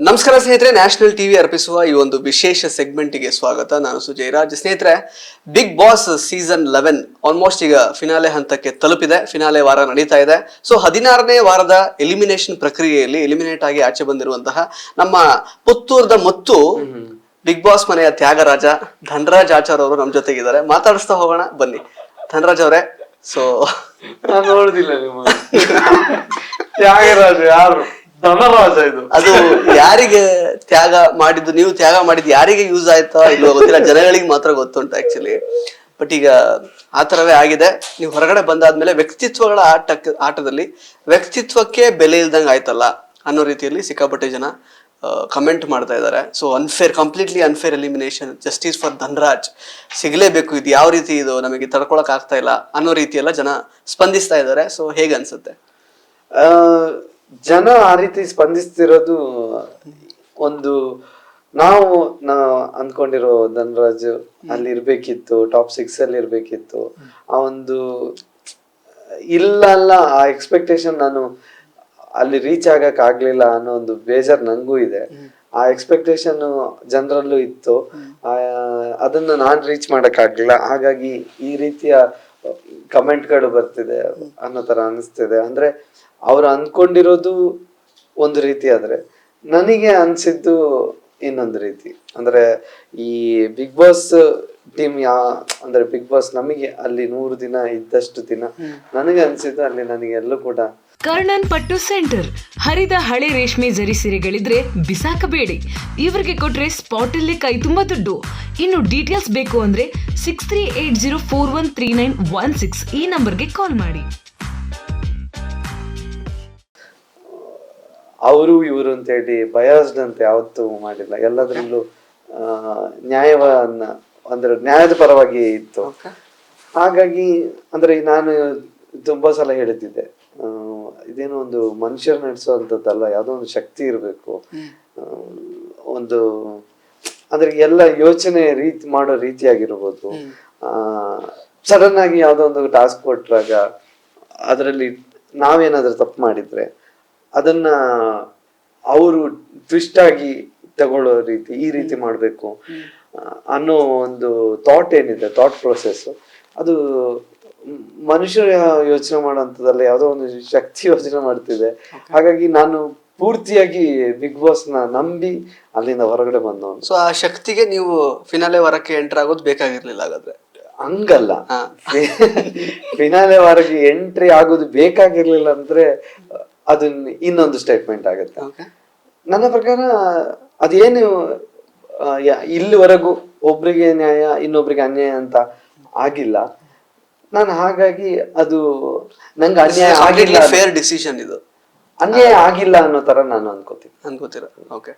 ನಮಸ್ಕಾರ ಸ್ನೇಹಿತರೆ, national TV ಅರ್ಪಿಸುವ ಈ ಒಂದು ವಿಶೇಷ ಸೆಗ್ಮೆಂಟ್ಗೆ ಸ್ವಾಗತ. ನಾನು ಸುಜಯರಾಜ್. ಸ್ನೇಹಿತರೆ, ಬಿಗ್ ಬಾಸ್ ಸೀಸನ್ 11 ಆಲ್ಮೋಸ್ಟ್ ಈಗ ಫಿನಾಲೆ ಹಂತಕ್ಕೆ ತಲುಪಿದೆ. ಫಿನಾಲೆ ವಾರ ನಡೀತಾ ಇದೆ. ಸೊ 16ನೇ ವಾರದ ಎಲಿಮಿನೇಷನ್ ಪ್ರಕ್ರಿಯೆಯಲ್ಲಿ ಎಲಿಮಿನೇಟ್ ಆಗಿ ಆಚೆ ಬಂದಿರುವಂತಹ ನಮ್ಮ ಪುತ್ತೂರದ ಮತ್ತು ಬಿಗ್ ಬಾಸ್ ಮನೆಯ ತ್ಯಾಗರಾಜ ಧನರಾಜ್ ಆಚಾರ್ ಅವರು ನಮ್ಮ ಜೊತೆಗಿದ್ದಾರೆ. ಮಾತಾಡಿಸ್ತಾ ಹೋಗೋಣ ಬನ್ನಿ. ಧನರಾಜ್ ಅವರೇ, ಸೊ ನಾನು ನೋಡುದಿಲ್ಲ ನಿಮ್ಮ ತ್ಯಾಗರಾಜ ಯಾರು? ಧನರಾಜ. ಇದು ಅದು ಯಾರಿಗೆ ತ್ಯಾಗ ಮಾಡಿದ್ದು, ನೀವು ತ್ಯಾಗ ಮಾಡಿದ್ದು ಯಾರಿಗೆ ಯೂಸ್ ಆಯ್ತಾ ಇಲ್ವೋ ಗೊತ್ತಿಲ್ಲ, ಜನಗಳಿಗೆ ಮಾತ್ರ ಗೊತ್ತುಂಟು ಆಕ್ಚುಲಿ. ಬಟ್ ಈಗ ಆ ತರವೇ ಆಗಿದೆ. ನೀವು ಹೊರಗಡೆ ಬಂದಾದ್ಮೇಲೆ ವ್ಯಕ್ತಿತ್ವಗಳ ಆಟದಲ್ಲಿ ವ್ಯಕ್ತಿತ್ವಕ್ಕೆ ಬೆಲೆ ಇಲ್ದಂಗೆ ಆಯ್ತಲ್ಲ ಅನ್ನೋ ರೀತಿಯಲ್ಲಿ ಸಿಕ್ಕಾಪಟ್ಟೆ ಜನ ಕಮೆಂಟ್ ಮಾಡ್ತಾ ಇದ್ದಾರೆ. So unfair, completely unfair elimination, justice for Dhanraj, ಸಿಗಲೇಬೇಕು, ಇದು ಯಾವ ರೀತಿ ಇದು ನಮಗೆ ತಡ್ಕೊಳಕ್ ಆಗ್ತಾ ಇಲ್ಲ ಅನ್ನೋ ರೀತಿಯೆಲ್ಲ ಜನ ಸ್ಪಂದಿಸ್ತಾ ಇದ್ದಾರೆ. ಸೊ ಹೇಗೆ ಅನ್ಸುತ್ತೆ? ಜನ ಆ ರೀತಿ ಸ್ಪಂದಿಸ್ತಿರೋದು ಒಂದು ನಾವು ಅಂದ್ಕೊಂಡಿರೋ ಧನರಾಜ್ ಅಲ್ಲಿ ಇರ್ಬೇಕಿತ್ತು, ಟಾಪ್ 6 ಅಲ್ಲಿ ಇರ್ಬೇಕಿತ್ತು. ಆ ಒಂದು ಇಲ್ಲ ಆ ಎಕ್ಸ್ಪೆಕ್ಟೇಷನ್ ನಾನು ಅಲ್ಲಿ ರೀಚ್ ಆಗಕ್ ಆಗ್ಲಿಲ್ಲ ಅನ್ನೋ ಒಂದು ಬೇಜಾರ್ ನಂಗೂ ಇದೆ. ಆ ಎಕ್ಸ್ಪೆಕ್ಟೇಷನ್ ಜನರಲ್ಲೂ ಇತ್ತು. ಅದನ್ನ ನಾನ್ ರೀಚ್ ಮಾಡಕ್ ಆಗ್ಲಿಲ್ಲ. ಹಾಗಾಗಿ ಈ ರೀತಿಯ ಕಮೆಂಟ್ಗಳು ಬರ್ತಿದೆ ಅನ್ನೋ ತರ ಅನಿಸ್ತಿದೆ. ಅಂದ್ರೆ ಅವ್ರು ಅನ್ಕೊಂಡಿರೋದು ಒಂದು ರೀತಿ ಆದ್ರೆ ನನಗೆ ಅನ್ಸಿದ್ದು ಇನ್ನೊಂದು ರೀತಿ. ಅಂದ್ರೆ ಈ ಬಿಗ್ ಬಾಸ್ ಟೀಮ್ ಅಂದ್ರೆ ಬಿಗ್ ಬಾಸ್ ನಮಗೆ ಅಲ್ಲಿ 100 ದಿನ ಇದ್ದಷ್ಟು ದಿನ ನನಗೆ ಅನ್ಸಿದ್ದು ಅಲ್ಲಿ ನನಗೆ ಎಲ್ಲೂ ಕೂಡ ಕರ್ಣನ್ ಪಟ್ಟು ಸೆಂಟರ್. ಹರಿದ ಹಳೆ ರೇಷ್ಮೆ ಜರಿ ಸೀರೆಗಳಿದ್ರೆ ಬಿಸಾಕಬೇಡಿ, ಇವರಿಗೆ ಕೊಟ್ರೆ ಸ್ಪಾಟ್ ಅಲ್ಲೇ ಕೈ ತುಂಬಾ ದುಡ್ಡು. ಇನ್ನು ಡೀಟೇಲ್ಸ್ ಬೇಕು ಅಂದ್ರೆ 6380413916 ಈ ನಂಬರ್ಗೆ ಕಾಲ್ ಮಾಡಿ. ಅವರು ಇವರು ಅಂತ ಹೇಳಿ ಬಯಾಸ್ಡ್ ಅಂತ ಯಾವತ್ತೂ ಮಾಡಿಲ್ಲ. ಎಲ್ಲದರಲ್ಲೂ ನ್ಯಾಯವನ್ನ ಅಂದ್ರೆ ನ್ಯಾಯದ ಪರವಾಗಿ ಇತ್ತು. ಹಾಗಾಗಿ ಅಂದ್ರೆ ನಾನು ತುಂಬಾ ಸಲ ಹೇಳಿದ್ದೆ, ಇದೇನೋ ಒಂದು ಮನುಷ್ಯರು ನಡೆಸುವಂತದ್ದಲ್ಲ, ಯಾವ್ದೋ ಒಂದು ಶಕ್ತಿ ಇರಬೇಕು. ಒಂದು ಅಂದ್ರೆ ಎಲ್ಲ ಯೋಚನೆ ಮಾಡೋ ರೀತಿಯಾಗಿರ್ಬೋದು. ಸಡನ್ ಆಗಿ ಯಾವ್ದೋ ಒಂದು ಟಾಸ್ಕ್ ಕೊಟ್ಟಾಗ ಅದರಲ್ಲಿ ನಾವೇನಾದ್ರೂ ತಪ್ಪು ಮಾಡಿದ್ರೆ ಅದನ್ನ ಅವರು ಟ್ವಿಸ್ಟ್ ಆಗಿ ತಗೊಳ್ಳೋ ರೀತಿ, ಈ ರೀತಿ ಮಾಡ್ಬೇಕು ಅನ್ನೋ ಒಂದು ಥಾಟ್ ಏನಿದೆ, ಥಾಟ್ ಪ್ರೊಸೆಸ್, ಅದು ಮನುಷ್ಯರು ಯೋಚನೆ ಮಾಡುವಂತದಲ್ಲ, ಯಾವ್ದೋ ಒಂದು ಶಕ್ತಿ ಯೋಚನೆ ಮಾಡ್ತಿದೆ. ಹಾಗಾಗಿ ನಾನು ಪೂರ್ತಿಯಾಗಿ ಬಿಗ್ ಬಾಸ್ ನ ನಂಬಿ ಅಲ್ಲಿಂದ ಹೊರಗಡೆ ಬಂದವನು. ಸೊ ಆ ಶಕ್ತಿಗೆ ನೀವು ಫಿನಾಲೆ ವಾರಕ್ಕೆ ಎಂಟರ್ ಆಗೋದು ಬೇಕಾಗಿರ್ಲಿಲ್ಲ ಹಾಗಾದ್ರೆ? ಹಂಗಲ್ಲ, ಫಿನಾಲೆ ವಾರಕ್ಕೆ ಎಂಟ್ರಿ ಆಗೋದು ಬೇಕಾಗಿರ್ಲಿಲ್ಲ ಅಂದ್ರೆ ಅದು ಇನ್ನೊಂದು ಸ್ಟೇಟ್ಮೆಂಟ್ ಆಗುತ್ತೆ. ನನ್ನ ಪ್ರಕಾರ ಅದೇನು ಇಲ್ಲಿವರೆಗೂ ಒಬ್ರಿಗೆ ನ್ಯಾಯ ಇನ್ನೊಬ್ರಿಗೆ ಅನ್ಯಾಯ ಅಂತ ಆಗಿಲ್ಲ. ನಾನು ಹಾಗಾಗಿ ಅದು ನಂಗೆ ಅನ್ಯಾಯ ಆಗಿಲ್ಲ, ಫೇರ್ ಡಿಸಿಷನ್ ಇದು, ಅನ್ಯಾಯ ಆಗಿಲ್ಲ ಅನ್ನೋ ತರ ನಾನು ಅನ್ಕೋತೀರ. ಓಕೆ.